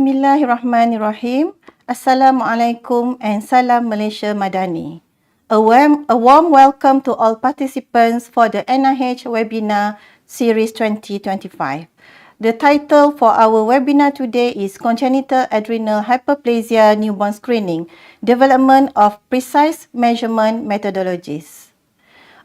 Bismillahirrahmanirrahim. Assalamualaikum and salam Malaysia Madani. A warm welcome to all participants for the NIH webinar series 2025. The title for our webinar today is Congenital Adrenal Hyperplasia Newborn Screening, Development of Precise Measurement Methodologies.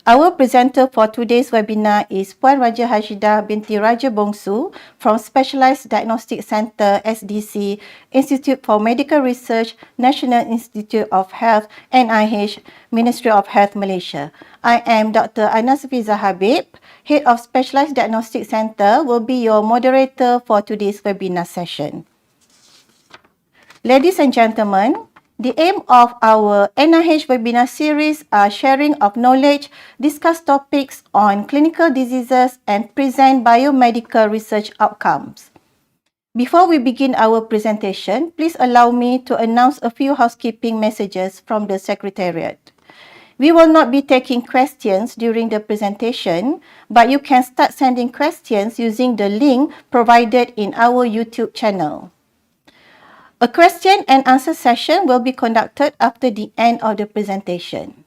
Our presenter for today's webinar is Puan Raja Hashidah binti Raja Bongsu from Specialized Diagnostic Center SDC, Institute for Medical Research, National Institute of Health, NIH, Ministry of Health Malaysia. I am Dr. Anas Fiza Habib, Head of Specialized Diagnostic Center, will be your moderator for today's webinar session. Ladies and gentlemen, the aim of our NIH webinar series are sharing of knowledge, discuss topics on clinical diseases, and present biomedical research outcomes. Before we begin our presentation, please allow me to announce a few housekeeping messages from the Secretariat. We will not be taking questions during the presentation, but you can start sending questions using the link provided in our YouTube channel. A question and answer session will be conducted after the end of the presentation.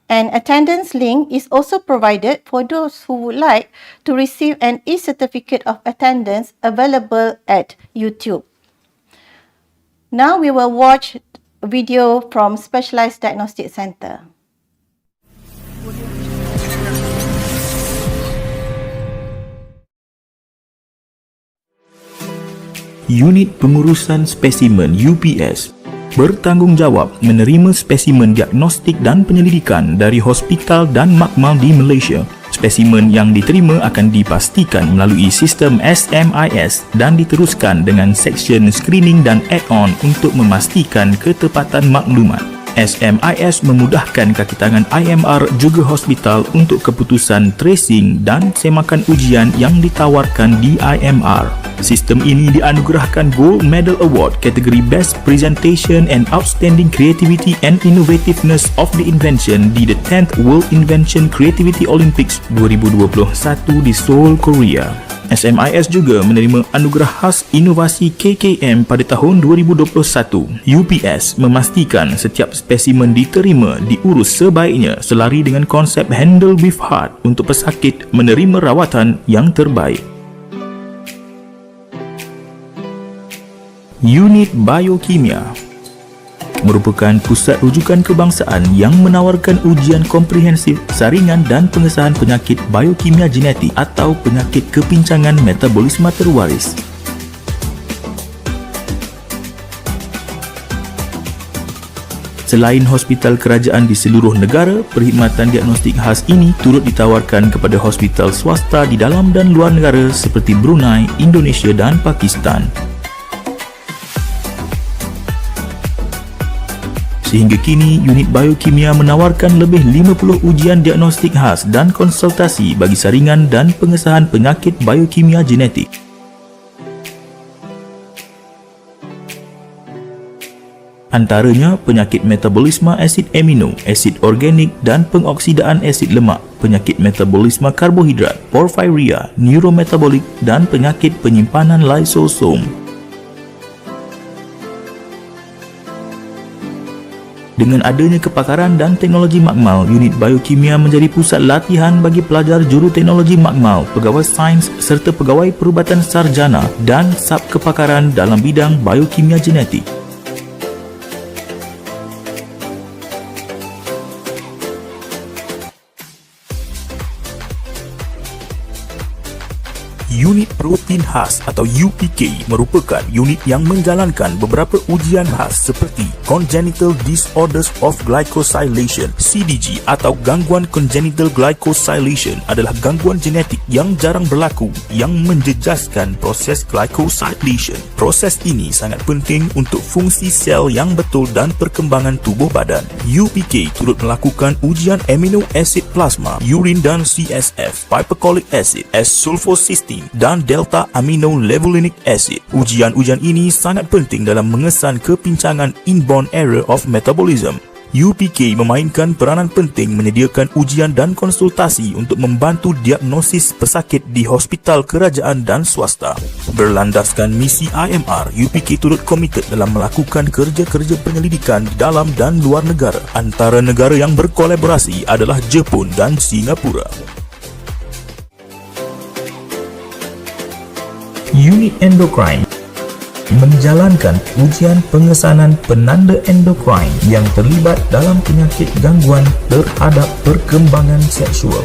An attendance link is also provided for those who would like to receive an e-certificate of attendance available at YouTube. Now we will watch a video from Specialized Diagnostic Center. Unit Pengurusan Spesimen UPS bertanggungjawab menerima spesimen diagnostik dan penyelidikan dari hospital dan makmal di Malaysia. Spesimen yang diterima akan dipastikan melalui sistem SMIS dan diteruskan dengan seksyen screening dan add-on untuk memastikan ketepatan maklumat. SMIS memudahkan kaki tangan IMR juga hospital untuk keputusan tracing dan semakan ujian yang ditawarkan di IMR. Sistem ini dianugerahkan Gold Medal Award kategori Best Presentation and Outstanding Creativity and Innovativeness of the Invention di the 10th World Invention Creativity Olympics 2021 di Seoul, Korea. SMIS juga menerima anugerah khas inovasi KKM pada tahun 2021. UPS memastikan setiap spesimen diterima diurus sebaiknya selari dengan konsep handle with heart untuk pesakit menerima rawatan yang terbaik. Unit Biokimia merupakan pusat rujukan kebangsaan yang menawarkan ujian komprehensif, saringan dan pengesahan penyakit biokimia genetik atau penyakit kepincangan metabolisme terwaris. Selain hospital kerajaan di seluruh negara, perkhidmatan diagnostik khas ini turut ditawarkan kepada hospital swasta di dalam dan luar negara seperti Brunei, Indonesia dan Pakistan. Sehingga kini, unit biokimia menawarkan lebih 50 ujian diagnostik khas dan konsultasi bagi saringan dan pengesahan penyakit biokimia genetik. Antaranya penyakit metabolisme asid amino, asid organik dan pengoksidaan asid lemak, penyakit metabolisme karbohidrat, porfiria, neurometabolik dan penyakit penyimpanan lisosom. Dengan adanya kepakaran dan teknologi makmal, unit biokimia menjadi pusat latihan bagi pelajar juruteknologi makmal, pegawai sains serta pegawai perubatan sarjana dan subkepakaran dalam bidang biokimia genetik. Unit Protein Khas atau UPK merupakan unit yang menjalankan beberapa ujian khas seperti Congenital Disorders of Glycosylation (CDG) atau gangguan congenital glycosylation adalah gangguan genetik yang jarang berlaku yang menjejaskan proses glycosylation. Proses ini sangat penting untuk fungsi sel yang betul dan perkembangan tubuh badan. UPK turut melakukan ujian amino acid plasma, urin dan CSF, hypercolic acid, S-sulfocysteine dan delta aminolevulinic acid. Ujian-ujian ini sangat penting dalam mengesan kepincangan inborn error of metabolism. UPK memainkan peranan penting menyediakan ujian dan konsultasi untuk membantu diagnosis pesakit di hospital kerajaan dan swasta. Berlandaskan misi IMR, UPK turut komited dalam melakukan kerja-kerja penyelidikan di dalam dan luar negara. Antara negara yang berkolaborasi adalah Jepun dan Singapura. Unit Endocrine menjalankan ujian pengesanan penanda endokrin yang terlibat dalam penyakit gangguan terhadap perkembangan seksual.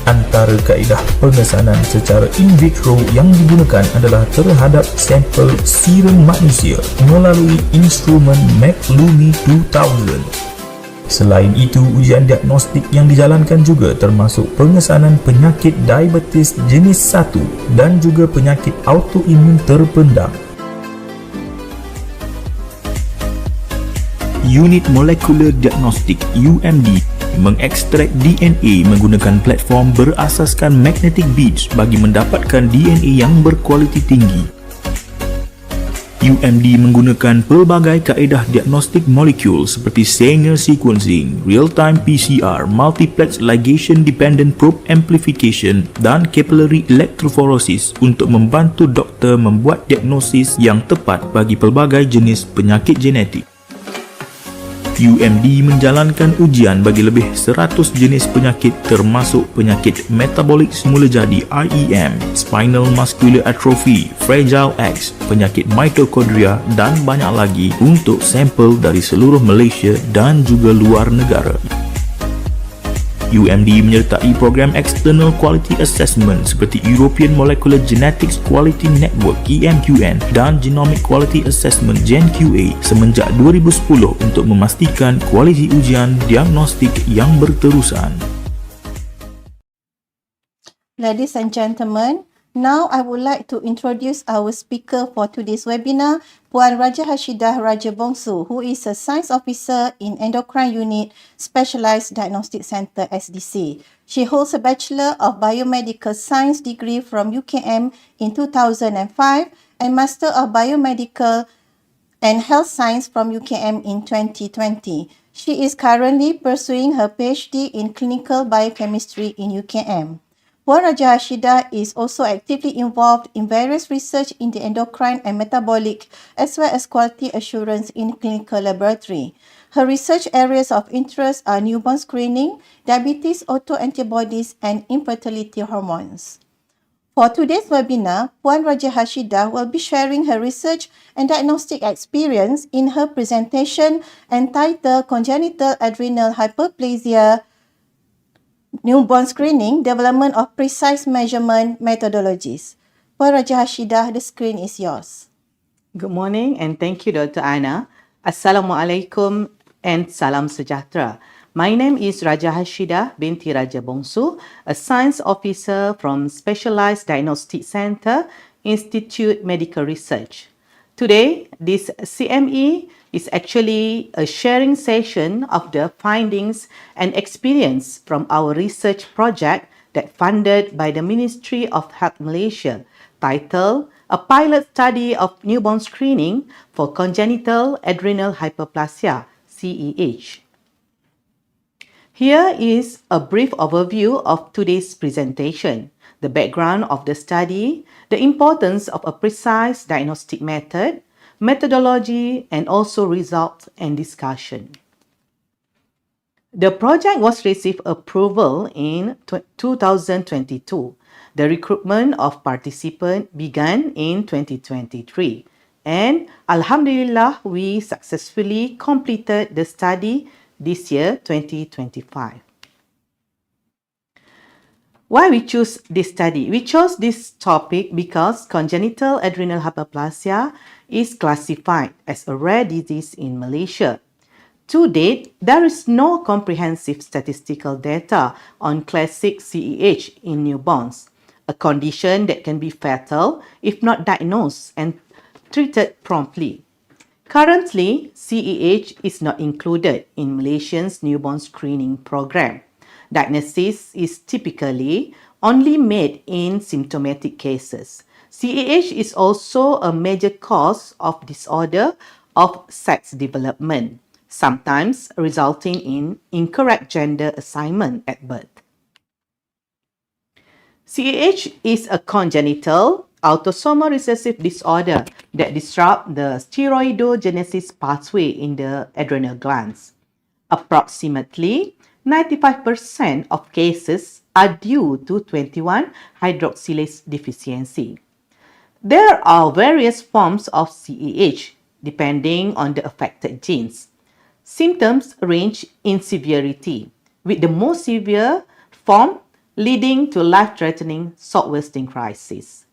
Antara kaedah pengesanan secara in vitro yang digunakan adalah terhadap sampel serum manusia melalui instrumen McLumi 2000. Selain itu, ujian diagnostik yang dijalankan juga termasuk pengesanan penyakit diabetes jenis 1 dan juga penyakit autoimun terpendam. Unit Molecular Diagnostic UMD mengekstrak DNA menggunakan platform berasaskan magnetic beads bagi mendapatkan DNA yang berkualiti tinggi. UMD menggunakan pelbagai kaedah diagnostik molekul seperti Sanger sequencing, real-time PCR, multiplex ligation dependent probe amplification dan capillary electrophoresis untuk membantu doktor membuat diagnosis yang tepat bagi pelbagai jenis penyakit genetik. UMD menjalankan ujian bagi lebih 100 jenis penyakit termasuk penyakit metabolik semula jadi IEM, spinal muscular atrophy, fragile X, penyakit mitokondria dan banyak lagi untuk sampel dari seluruh Malaysia dan juga luar negara. UMD menyertai program External Quality Assessment seperti European Molecular Genetics Quality Network EMQN dan Genomic Quality Assessment GenQA semenjak 2010 untuk memastikan kualiti ujian diagnostik yang berterusan. Ladies and gentlemen, now I would like to introduce our speaker for today's webinar, Puan Raja Hashidah Raja Bongsu, who is a Science Officer in Endocrine Unit, Specialized Diagnostic Center SDC. She holds a Bachelor of Biomedical Science degree from UKM in 2005 and Master of Biomedical and Health Science from UKM in 2020. She is currently pursuing her PhD in Clinical Biochemistry in UKM. Puan Raja Hashidah is also actively involved in various research in the endocrine and metabolic as well as quality assurance in clinical laboratory. Her research areas of interest are newborn screening, diabetes autoantibodies and infertility hormones. For today's webinar, Puan Raja Hashidah will be sharing her research and diagnostic experience in her presentation entitled Congenital Adrenal Hyperplasia, Newborn Screening, Development of Precise Measurement Methodologies. Puan Raja Hashidah, the screen is yours. Good morning and thank you, Dr. Ana. Assalamualaikum and salam sejahtera. My name is Raja Hashidah binti Raja Bongsu, a Science Officer from Specialized Diagnostic Center, Institute Medical Research. Today, this CME is actually a sharing session of the findings and experience from our research project that funded by the Ministry of Health Malaysia, titled A Pilot Study of Newborn Screening for Congenital Adrenal Hyperplasia, CEH. Here is a brief overview of today's presentation, the background of the study, the importance of a precise diagnostic method, methodology, and also results and discussion. The project was received approval in 2022. The recruitment of participants began in 2023. And Alhamdulillah, we successfully completed the study this year, 2025. Why we choose this study? We chose this topic because congenital adrenal hyperplasia is classified as a rare disease in Malaysia. To date, there is no comprehensive statistical data on classic CEH in newborns, a condition that can be fatal if not diagnosed and treated promptly. Currently, CEH is not included in Malaysia's newborn screening program. Diagnosis is typically only made in symptomatic cases. CAH is also a major cause of disorder of sex development, sometimes resulting in incorrect gender assignment at birth. CAH is a congenital autosomal recessive disorder that disrupts the steroidogenesis pathway in the adrenal glands. Approximately 95% of cases are due to 21 hydroxylase deficiency. There are various forms of CAH depending on the affected genes. Symptoms range in severity, with the most severe form leading to life-threatening salt wasting crisis.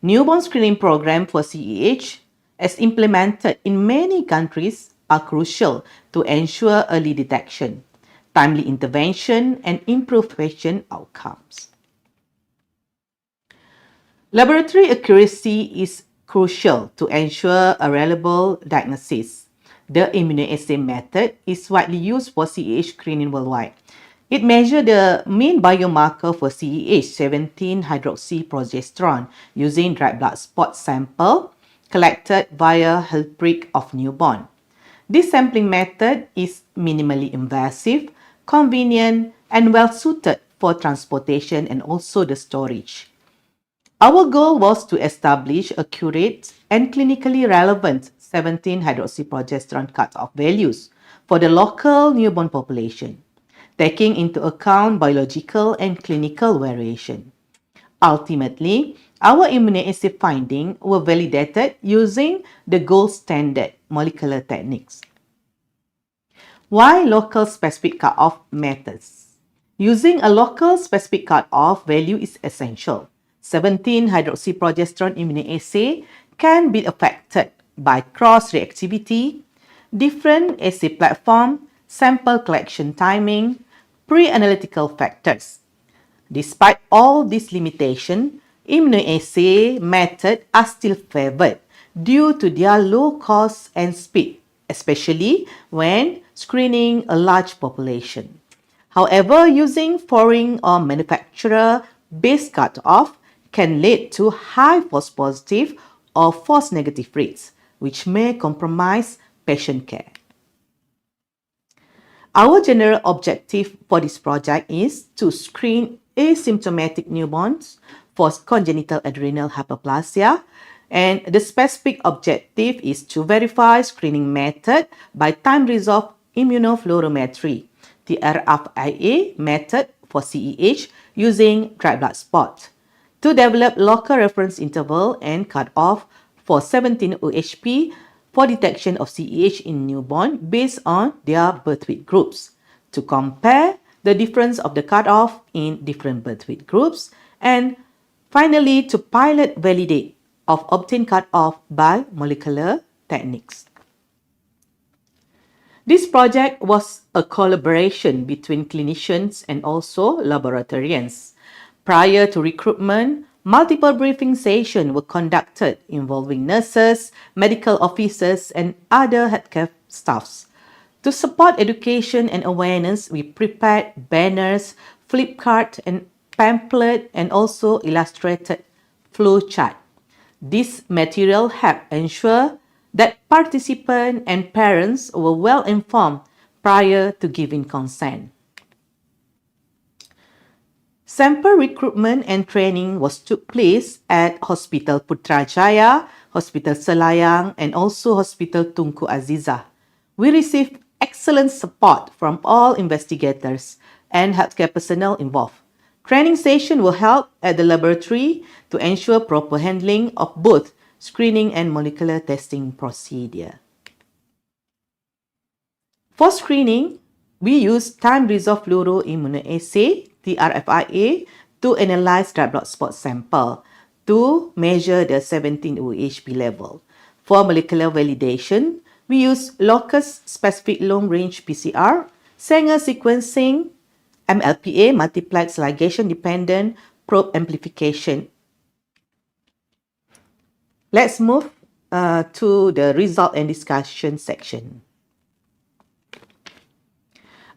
Newborn screening program for CAH, as implemented in many countries, are crucial to ensure early detection, timely intervention, and improved patient outcomes. Laboratory accuracy is crucial to ensure a reliable diagnosis. The immunoassay method is widely used for CAH screening worldwide. It measures the main biomarker for CAH, 17-hydroxyprogesterone, using dried blood spot sample collected via health of newborn. This sampling method is minimally invasive, convenient, and well suited for transportation and also the storage. Our goal was to establish accurate and clinically relevant 17-hydroxyprogesterone cutoff values for the local newborn population, taking into account biological and clinical variation. Ultimately, our immunoassay findings were validated using the gold standard molecular techniques. Why local specific cutoff matters? Using a local specific cutoff value is essential. 17-hydroxyprogesterone immunoassay can be affected by cross-reactivity, different assay platform, sample collection timing, pre-analytical factors. Despite all these limitations, immunoassay methods are still favored due to their low cost and speed, especially when screening a large population. However, using foreign or manufacturer-based cutoff can lead to high false positive or false negative rates, which may compromise patient care. Our general objective for this project is to screen asymptomatic newborns for congenital adrenal hyperplasia, and the specific objective is to verify screening method by time-resolved immunofluorometry, the RFIA method for CAH using dried blood spot, to develop local reference interval and cutoff for 17-OHP for detection of CAH in newborn based on their birth weight groups, to compare the difference of the cutoff in different birth weight groups, and finally to pilot validate of obtained cutoff by molecular techniques. This project was a collaboration between clinicians and also laboratorians. Prior to recruitment, multiple briefing sessions were conducted involving nurses, medical officers, and other healthcare staffs. To support education and awareness, we prepared banners, flip chart, and pamphlet, and also illustrated flow chart. This material helped ensure that participants and parents were well informed prior to giving consent. Sample recruitment and training took place at Hospital Putrajaya, Hospital Selayang, and also Hospital Tunku Azizah. We received excellent support from all investigators and healthcare personnel involved. Training sessions were held at the laboratory to ensure proper handling of both screening and molecular testing procedure. For screening, we use time-resolved fluoroimmunoassay, TRFIA, to analyze dried blood spot sample to measure the 17-OHP level. For molecular validation, we use locus-specific long-range PCR, Sanger sequencing, MLPA, multiplex ligation-dependent probe amplification. Let's move to the result and discussion section.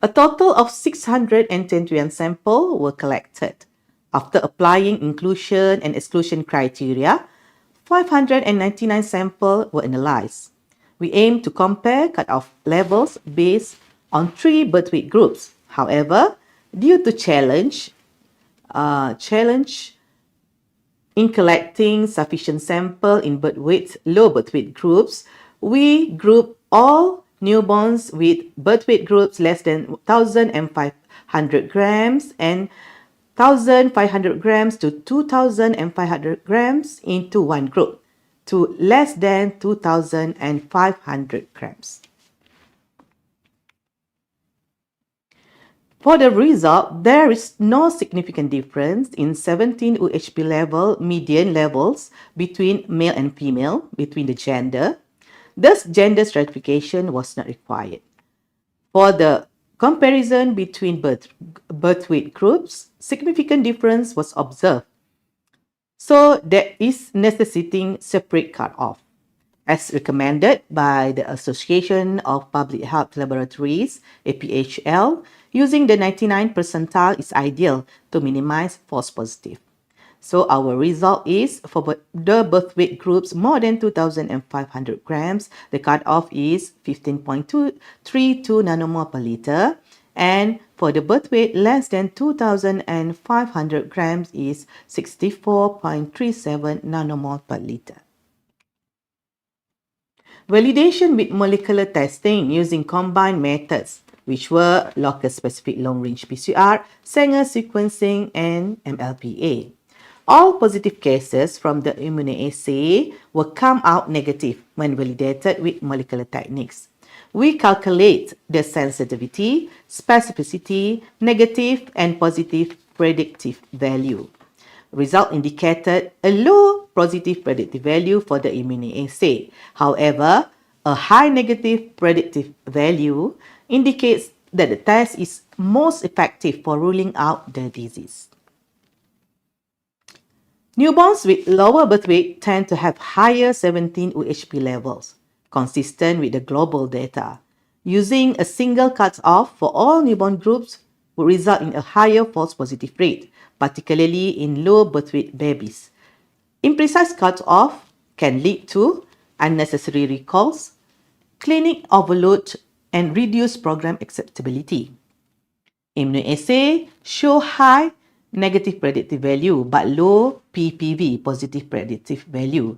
A total of 621 samples were collected. After applying inclusion and exclusion criteria, 599 samples were analyzed. We aim to compare cutoff levels based on 3 birth weight groups. However, due to challenge in collecting sufficient sample in low birth weight groups, we group all newborns with birth weight groups less than 1,500 grams and 1,500 grams to 2,500 grams into one group to less than 2,500 grams. For the result, there is no significant difference in 17 UHB level median levels between male and female, between the gender. Thus, gender stratification was not required. For the comparison between birth weight groups, significant difference was observed. So, there is necessitating separate cutoff. As recommended by the Association of Public Health Laboratories, APHL, using the 99 percentile is ideal to minimize false positive. So our result is for the birth weight groups more than 2,500 grams, the cutoff is 15.32 nanomole per liter. And for the birth weight less than 2,500 grams is 64.37 nanomole per liter. Validation with molecular testing using combined methods, which were local-specific long-range PCR, Sanger sequencing, and MLPA. All positive cases from the immunoassay will come out negative when validated with molecular techniques. We calculate the sensitivity, specificity, negative, and positive predictive value. Result indicated a low positive predictive value for the immunoassay. However, a high negative predictive value indicates that the test is most effective for ruling out the disease. Newborns with lower birth weight tend to have higher 17 UHB levels, consistent with the global data. Using a single cutoff for all newborn groups would result in a higher false positive rate, particularly in low birth weight babies. Imprecise cutoff can lead to unnecessary recalls, clinic overload, and reduced program acceptability. Immunoassay show high negative predictive value but low PPV, positive predictive value,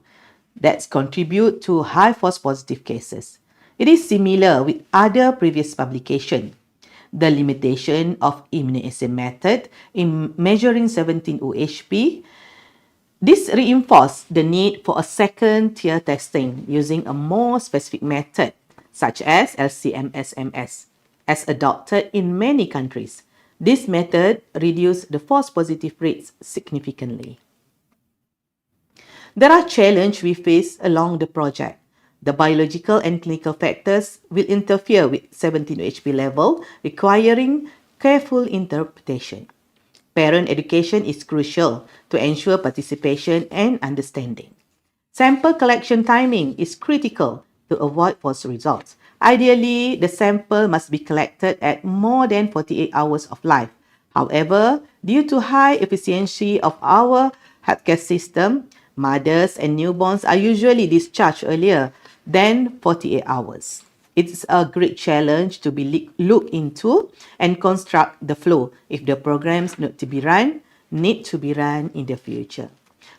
that contribute to high false positive cases. It is similar with other previous publications. The limitation of immunoassay method in measuring 17 UHB, this reinforced the need for a second-tier testing using a more specific method, such as LC-MS, as adopted in many countries. This method reduced the false positive rates significantly. There are challenges we face along the project. The biological and clinical factors will interfere with 17 UHB level, requiring careful interpretation. Parent education is crucial to ensure participation and understanding. Sample collection timing is critical to avoid false results. Ideally, the sample must be collected at more than 48 hours of life. However, due to high efficiency of our healthcare system, mothers and newborns are usually discharged earlier than 48 hours. It's a great challenge to be looked into and construct the flow if the programs need to be run in the future.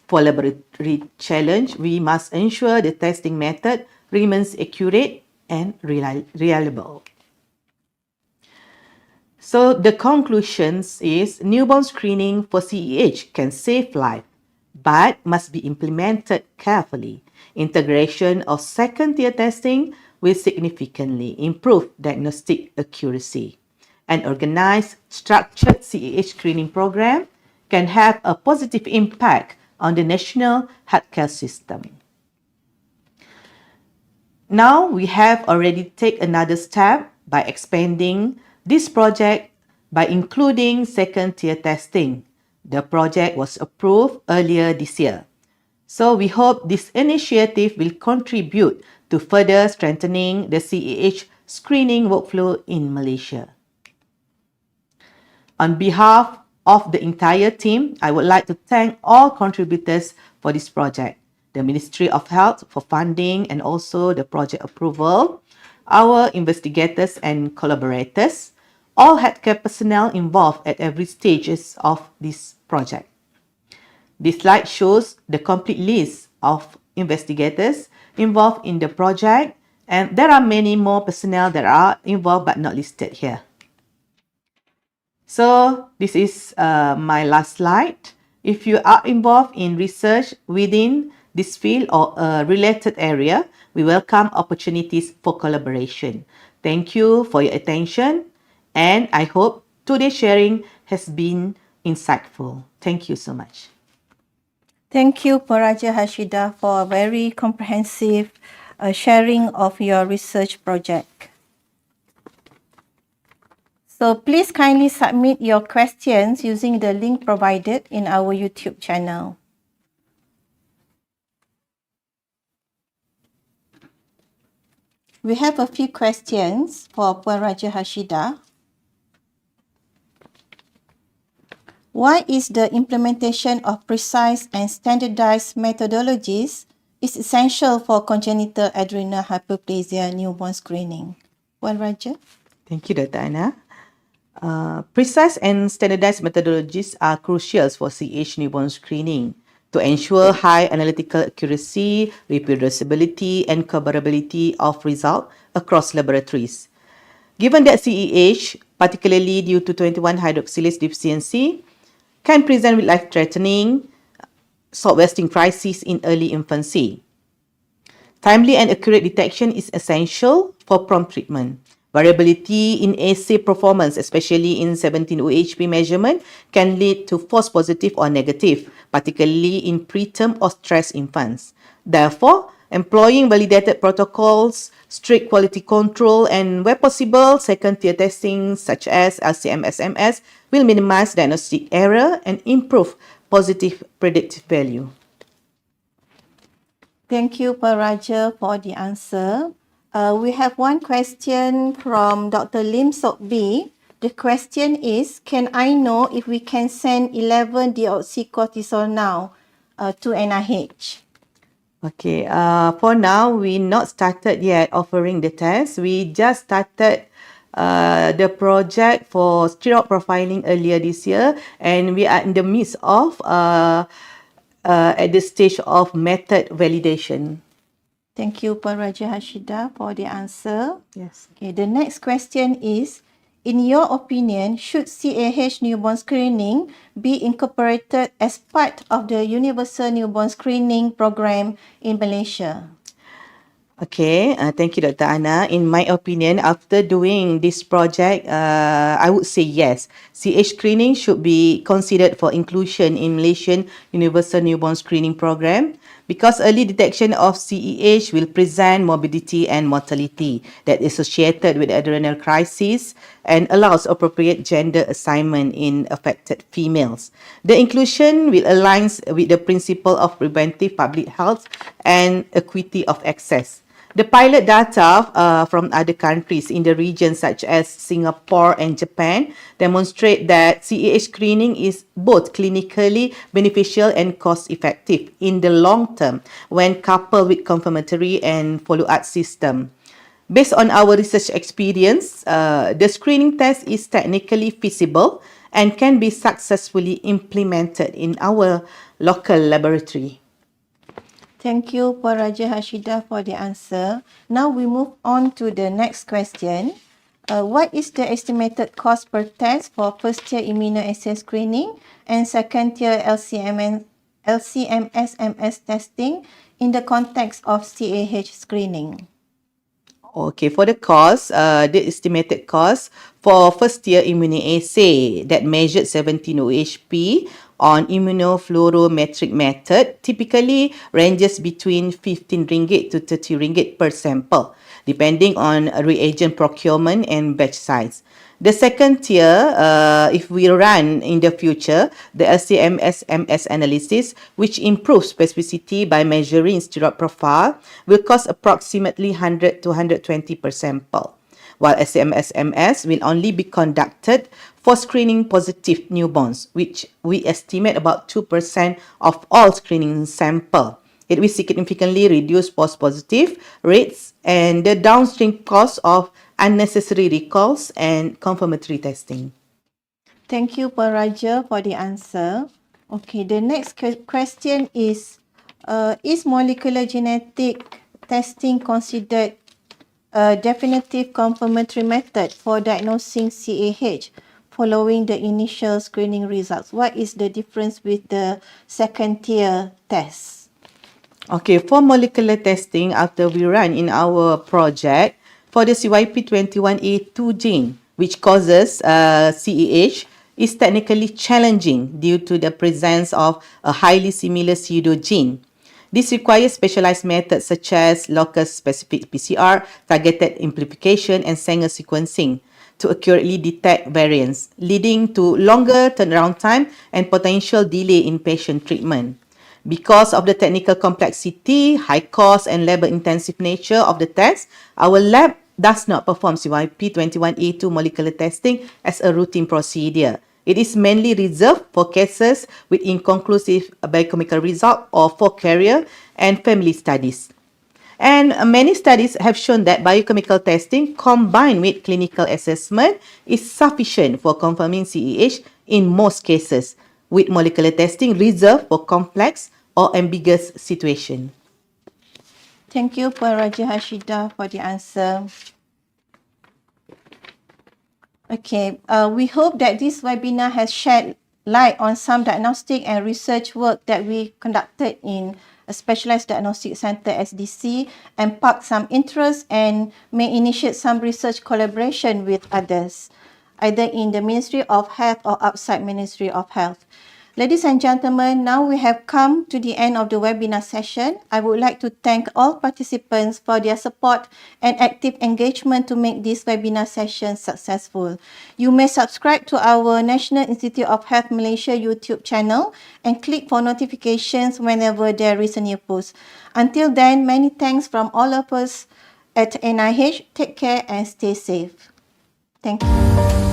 For laboratory challenge, we must ensure the testing method remains accurate and reliable. So the conclusions is newborn screening for CEH can save life, but must be implemented carefully. Integration of second-tier testing will significantly improve diagnostic accuracy. An organized, structured CEH screening program can have a positive impact on the national healthcare system. Now, we have already taken another step by expanding this project by including second-tier testing. The project was approved earlier this year. So we hope this initiative will contribute to further strengthening the CEH screening workflow in Malaysia. On behalf of the entire team, I would like to thank all contributors for this project. the Ministry of Health for funding and also the project approval, our investigators and collaborators, all healthcare personnel involved at every stages of this project. This slide shows the complete list of investigators involved in the project, and there are many more personnel that are involved but not listed here. So this is my last slide. If you are involved in research within this field or a related area, we welcome opportunities for collaboration. Thank you for your attention, and I hope today's sharing has been insightful. Thank you so much. Thank you, Raja Hashida, for a very comprehensive sharing of your research project. So please kindly submit your questions using the link provided in our YouTube channel. We have a few questions for Raja Hashida. Why is the implementation of precise and standardized methodologies is essential for congenital adrenal hyperplasia newborn screening? Raja? Thank you, Dr. Ana. Precise and standardized methodologies are crucial for CH newborn screening to ensure high analytical accuracy, reproducibility, and comparability of results across laboratories. Given that CEH, particularly due to 21-hydroxylase deficiency, can present with life-threatening salt wasting crisis in early infancy. Timely and accurate detection is essential for prompt treatment. Variability in assay performance, especially in 17-OHP measurement, can lead to false positive or negative, particularly in preterm or stressed infants. Therefore, employing validated protocols, strict quality control, and where possible, second-tier testing such as LCMS-MS will minimize diagnostic error and improve positive predictive value. Thank you, Raja, for the answer. We have one question from Dr. Lim Sok B. The question is, can I know if we can send 11-deoxycortisol now to NIH? Okay, for now, we not started yet offering the test. We just started the project for steroid profiling earlier this year, and we are in the midst of at the stage of method validation. Thank you, Raja Hashida, for the answer. Yes. Okay, the next question is, in your opinion, should CAH newborn screening be incorporated as part of the Universal Newborn Screening Program in Malaysia? Okay, thank you, Dr. Ana. In my opinion, after doing this project, I would say yes. CH screening should be considered for inclusion in Malaysian Universal Newborn Screening Program because early detection of CEH will present morbidity and mortality that is associated with adrenal crisis and allows appropriate gender assignment in affected females. The inclusion will align with the principle of preventive public health and equity of access. The pilot data from other countries in the region such as Singapore and Japan demonstrate that CAH screening is both clinically beneficial and cost-effective in the long term when coupled with confirmatory and follow-up system. Based on our research experience, the screening test is technically feasible and can be successfully implemented in our local laboratory. Thank you, Raja Hashida, for the answer. Now we move on to the next question. What is the estimated cost per test for first-tier immunoassay screening and second-tier LCMS-MS testing in the context of CAH screening? Okay, for the cost, the estimated cost for first-tier immunoassay that measured 17-OHP on immunofluorometric method typically ranges between 15 ringgit to 30 ringgit per sample, depending on reagent procurement and batch size. The second tier, if we run in the future, the LCMS-MS analysis, which improves specificity by measuring steroid profile, will cost approximately 100 to 120 per sample, while LCMS-MS will only be conducted for screening positive newborns, which we estimate about 2% of all screening sample. It will significantly reduce false positive rates and the downstream cost of unnecessary recalls and confirmatory testing. Thank you, Puan Raja, for the answer. Okay, the next question is molecular genetic testing considered a definitive confirmatory method for diagnosing CAH following the initial screening results? What is the difference with the second tier test? Okay, for molecular testing, after we run in our project, for the CYP21A2 gene, which causes CAH, is technically challenging due to the presence of a highly similar pseudogene. This requires specialized methods such as locus-specific PCR, targeted amplification, and Sanger sequencing to accurately detect variants, leading to longer turnaround time and potential delay in patient treatment. Because of the technical complexity, high cost, and labor-intensive nature of the test, our lab does not perform CYP21A2 molecular testing as a routine procedure. It is mainly reserved for cases with inconclusive biochemical result or for carrier and family studies. And many studies have shown that biochemical testing combined with clinical assessment is sufficient for confirming CAH in most cases, with molecular testing reserved for complex or ambiguous situation. Thank you, Puan Raja Hashida, for the answer. Okay, we hope that this webinar has shed light on some diagnostic and research work that we conducted in a Specialized Diagnostic Center SDC and sparked some interest and may initiate some research collaboration with others, either in the Ministry of Health or outside Ministry of Health. Ladies and gentlemen, now we have come to the end of the webinar session. I would like to thank all participants for their support and active engagement to make this webinar session successful. You may subscribe to our National Institute of Health Malaysia YouTube channel and click for notifications whenever there is a new post. Until then, many thanks from all of us at NIH. Take care and stay safe. Thank you.